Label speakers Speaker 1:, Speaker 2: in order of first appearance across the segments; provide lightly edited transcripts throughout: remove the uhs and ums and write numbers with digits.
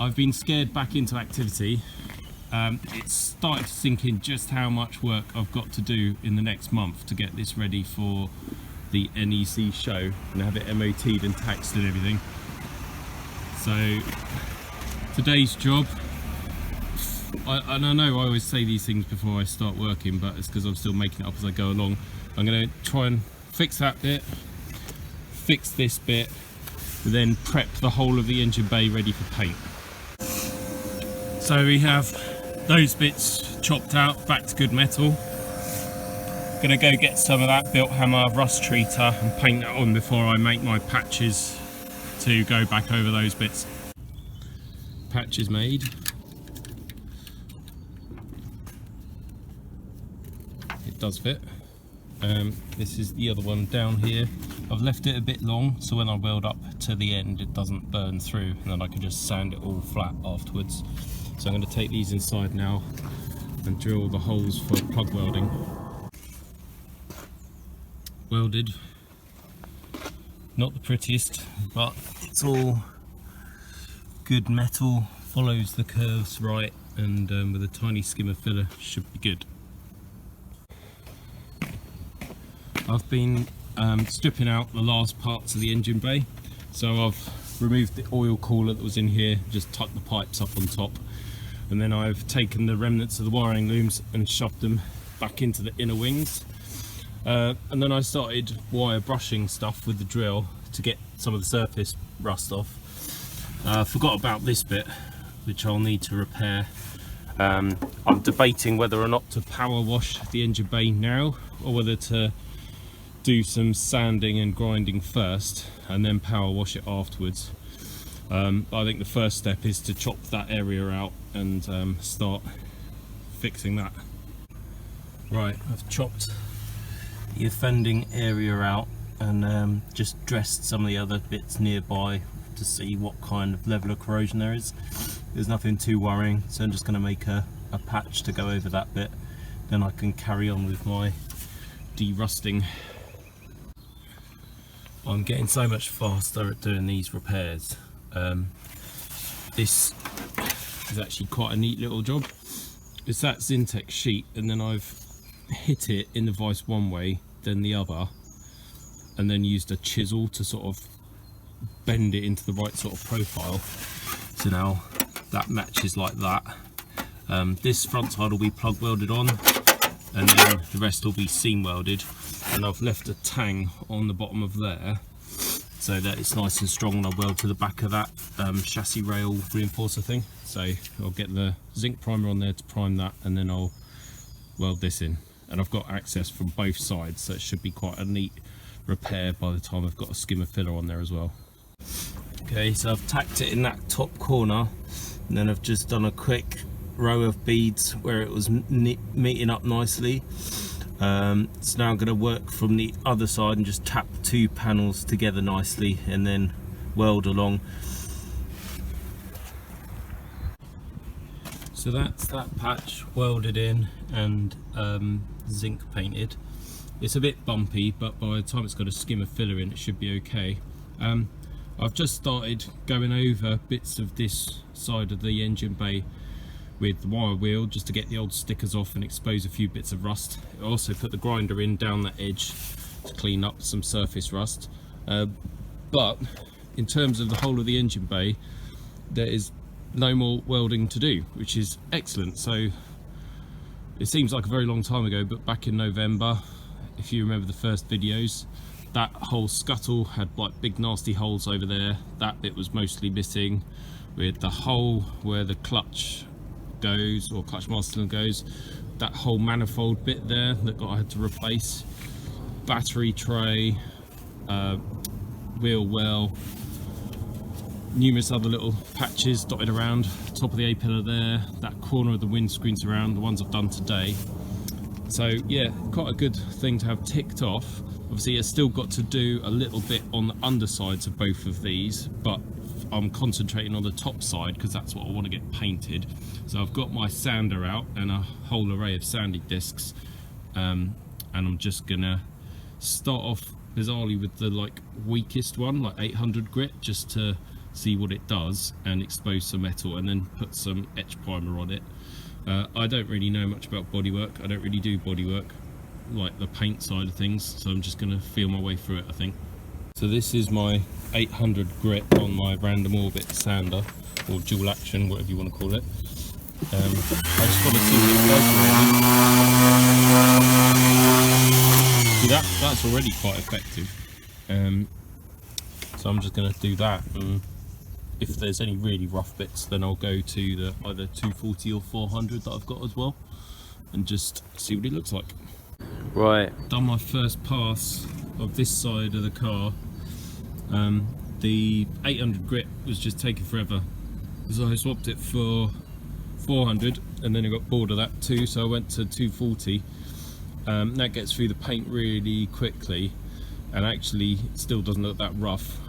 Speaker 1: I've been scared back into activity. It's started to sink in just how much work I've got to do in the next month to get this ready for the NEC show and have it MOT'd and taxed and everything. So today's job, I know I always say these things before I start working, but it's because I'm still making it up as I go along. I'm going to try and fix that bit, fix this bit, and then prep the whole of the engine bay ready for paint. So we have those bits chopped out, back to good metal. Gonna go get some of that built hammer rust treater and paint that on before I make my patches to go back over those bits. Patches made. It does fit. This is the other one down here. I've left it a bit long so when I weld up to the end it doesn't burn through, and then I can just sand it all flat afterwards. So I'm going to take these inside now and drill the holes for plug welding. Welded. Not the prettiest, but it's all good metal, follows the curves right, and with a tiny skim of filler should be good. I've been stripping out the last parts of the engine bay, so I've removed the oil cooler that was in here, just tucked the pipes up on top, and then I've taken the remnants of the wiring looms and shoved them back into the inner wings, and then I started wire brushing stuff with the drill to get some of the surface rust off. Forgot about this bit, which I'll need to repair. I'm debating whether or not to power wash the engine bay now, or whether to do some sanding and grinding first and then power wash it afterwards. I think the first step is to chop that area out and start fixing that. Right, I've chopped the offending area out and just dressed some of the other bits nearby to see what kind of level of corrosion there is. There's nothing too worrying, so I'm just going to make a patch to go over that bit, then I can carry on with my de-rusting. I'm getting so much faster at doing these repairs. This is actually quite a neat little job. It's that Zintex sheet, and then I've hit it in the vise one way, then the other, and then used a chisel to sort of bend it into the right sort of profile. So now that matches like that. This front side will be plug welded on, and then the rest will be seam welded, and I've left a tang on the bottom of there so that it's nice and strong when I weld to the back of that chassis rail reinforcer thing. So I'll get the zinc primer on there to prime that, and then I'll weld this in, and I've got access from both sides, so it should be quite a neat repair by the time I've got a skim of filler on there as well. Okay, so I've tacked it in that top corner, and then I've just done a quick row of beads where it was meeting up nicely. So now I'm going to work from the other side and just tap two panels together nicely and then weld along. So that's that patch welded in and zinc painted. It's a bit bumpy, but by the time it's got a skim of filler in, it should be okay. I've just started going over bits of this side of the engine bay with the wire wheel just to get the old stickers off and expose a few bits of rust. I also put the grinder in down that edge to clean up some surface rust. But in terms of the whole of the engine bay, there is no more welding to do, which is excellent. So it seems like a very long time ago, but back in November, if you remember the first videos, that whole scuttle had like big nasty holes over there. That bit was mostly missing, with the hole where the clutch goes, or clutch master cylinder goes, that whole manifold bit there that I had to replace, battery tray, wheel well, numerous other little patches dotted around, top of the A-pillar there, that corner of the windscreens around, the ones I've done today. So yeah, quite a good thing to have ticked off. Obviously I've still got to do a little bit on the undersides of both of these, but I'm concentrating on the top side because that's what I want to get painted. So I've got my sander out and a whole array of sanding discs, and I'm just gonna start off bizarrely with the weakest one, like 800 grit, just to see what it does and expose some metal and then put some etch primer on it. I don't really know much about bodywork. I don't really do bodywork like the paint side of things, so I'm just going to feel my way through it, I think. So this is my 800 grit on my random orbit sander, or dual action, whatever you want to call it. I just want to see what it does really. See, that's already quite effective. So I'm just going to do that, and if there's any really rough bits, then I'll go to the either 240 or 400 that I've got as well, and just see what it looks like. Right, done my first pass of this side of the car. The 800 grit was just taking forever, so I swapped it for 400, and then I got bored of that too, so I went to 240. That gets through the paint really quickly, and actually still doesn't look that rough.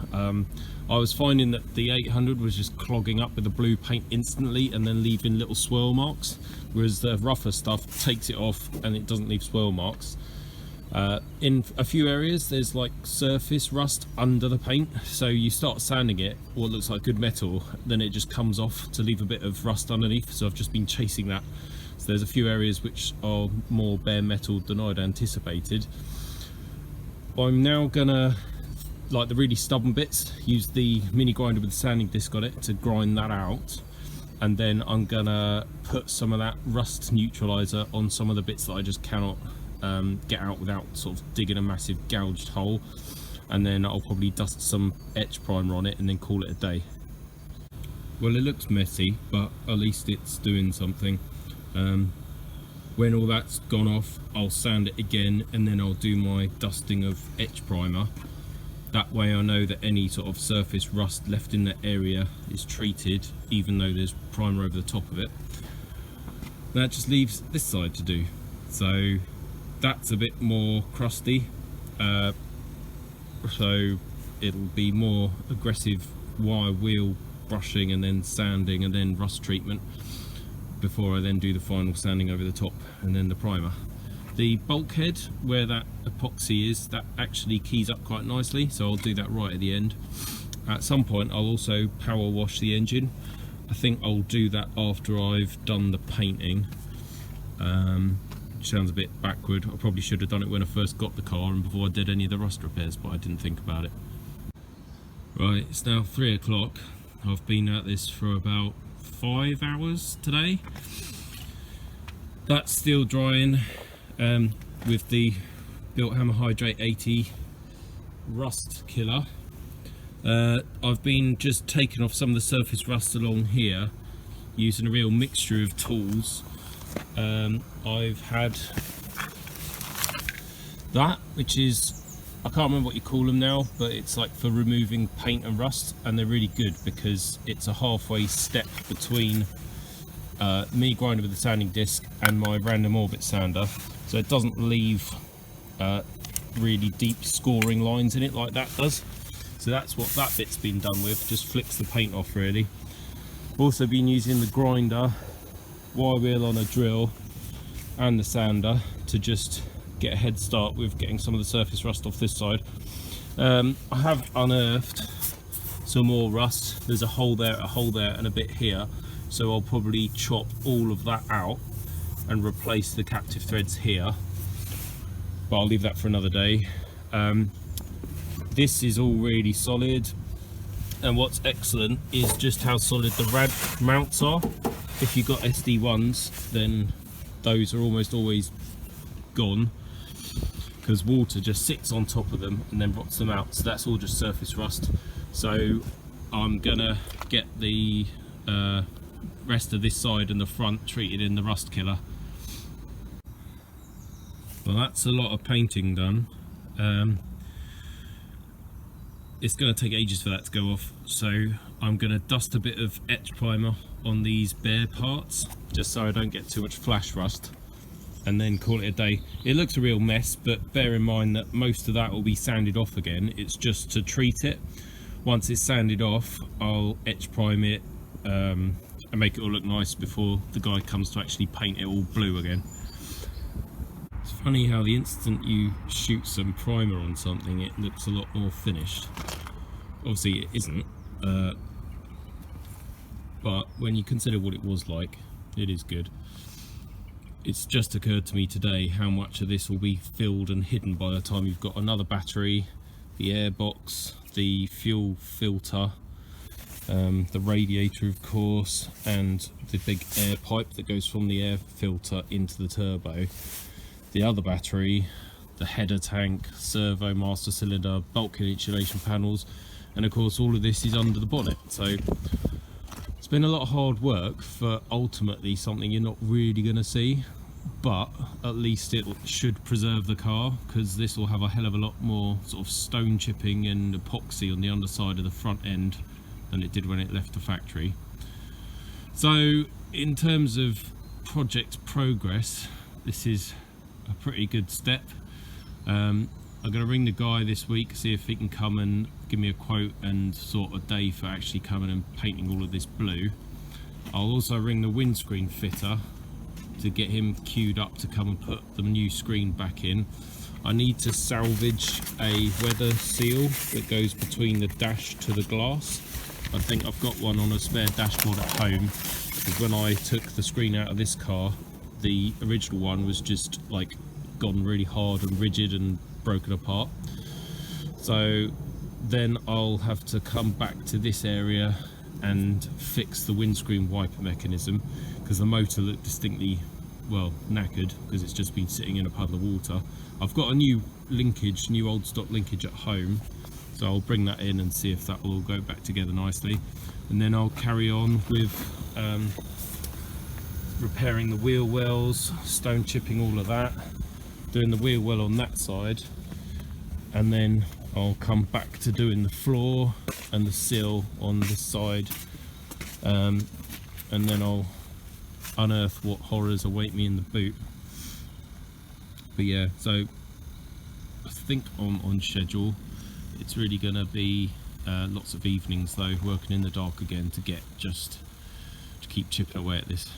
Speaker 1: I was finding that the 800 was just clogging up with the blue paint instantly and then leaving little swirl marks, whereas the rougher stuff takes it off and it doesn't leave swirl marks. In a few areas there's like surface rust under the paint, so you start sanding it, what looks like good metal, then it just comes off to leave a bit of rust underneath, so I've just been chasing that. So there's a few areas which are more bare metal than I'd anticipated. I'm now gonna, like the really stubborn bits, use the mini grinder with the sanding disc on it to grind that out, and then I'm gonna put some of that rust neutralizer on some of the bits that I just cannot get out without sort of digging a massive gouged hole, and then I'll probably dust some etch primer on it and then call it a day. Well, it looks messy, but at least it's doing something. When all that's gone off, I'll sand it again, and then I'll do my dusting of etch primer. That way I know that any sort of surface rust left in that area is treated, even though there's primer over the top of it. That just leaves this side to do. So that's a bit more crusty, so it'll be more aggressive wire wheel brushing and then sanding and then rust treatment before I then do the final sanding over the top and then the primer. The bulkhead where that epoxy is, that actually keys up quite nicely, so I'll do that right at the end. At some point I'll also power wash the engine. I think I'll do that after I've done the painting. Sounds a bit backward. I probably should have done it when I first got the car and before I did any of the rust repairs, but I didn't think about it. Right, it's now 3 o'clock. I've been at this for about 5 hours today. That's still drying with the Built Hammer Hydrate 80 rust killer. I've been just taking off some of the surface rust along here using a real mixture of tools. I've had that, which is, I can't remember what you call them now, but it's like for removing paint and rust, and they're really good because it's a halfway step between me grinding with the sanding disc and my random orbit sander, so it doesn't leave really deep scoring lines in it like that does. So that's what that bit's been done with, just flicks the paint off really. I've also been using the grinder, wire wheel on a drill and the sander to just get a head start with getting some of the surface rust off this side. I have unearthed some more rust. There's a hole there, and a bit here, so I'll probably chop all of that out and replace the captive threads here, but I'll leave that for another day. This is all really solid, and what's excellent is just how solid the rad mounts are. If you've got SD1s, then those are almost always gone because water just sits on top of them and then rots them out, so that's all just surface rust. So I'm gonna get the rest of this side and the front treated in the rust killer. Well, that's a lot of painting done. It's going to take ages for that to go off, so I'm going to dust a bit of etch primer on these bare parts just so I don't get too much flash rust, and then call it a day. It looks a real mess, but bear in mind that most of that will be sanded off again. It's just to treat it. Once it's sanded off, I'll etch prime it and make it all look nice before the guy comes to actually paint it all blue again. It's funny how the instant you shoot some primer on something, it looks a lot more finished. Obviously it isn't, when you consider what it was like, it is good. It's just occurred to me today how much of this will be filled and hidden by the time you've got another battery, the air box, the fuel filter, the radiator of course, and the big air pipe that goes from the air filter into the turbo, the other battery, the header tank, servo, master cylinder, bulkhead insulation panels, and of course all of this is under the bonnet. So it's been a lot of hard work for ultimately something you're not really going to see, but at least it should preserve the car, because this will have a hell of a lot more sort of stone chipping and epoxy on the underside of the front end than it did when it left the factory. So in terms of project progress, this is a pretty good step. I'm going to ring the guy this week, see if he can come and give me a quote and sort a day for actually coming and painting all of this blue. I'll also ring the windscreen fitter to get him queued up to come and put the new screen back in. I need to salvage a weather seal that goes between the dash to the glass. I think I've got one on a spare dashboard at home, because when I took the screen out of this car, the original one was just like gone really hard and rigid and broken apart. So then I'll have to come back to this area and fix the windscreen wiper mechanism, because the motor looked distinctly, well, knackered, because it's just been sitting in a puddle of water. I've got a new linkage, new old stock linkage at home, so I'll bring that in and see if that will all go back together nicely, and then I'll carry on with repairing the wheel wells, stone chipping all of that, doing the wheel well on that side, and then I'll come back to doing the floor and the sill on this side, and then I'll unearth what horrors await me in the boot. But yeah, so I think I'm on schedule. It's really going to be lots of evenings though, working in the dark again to keep chipping away at this.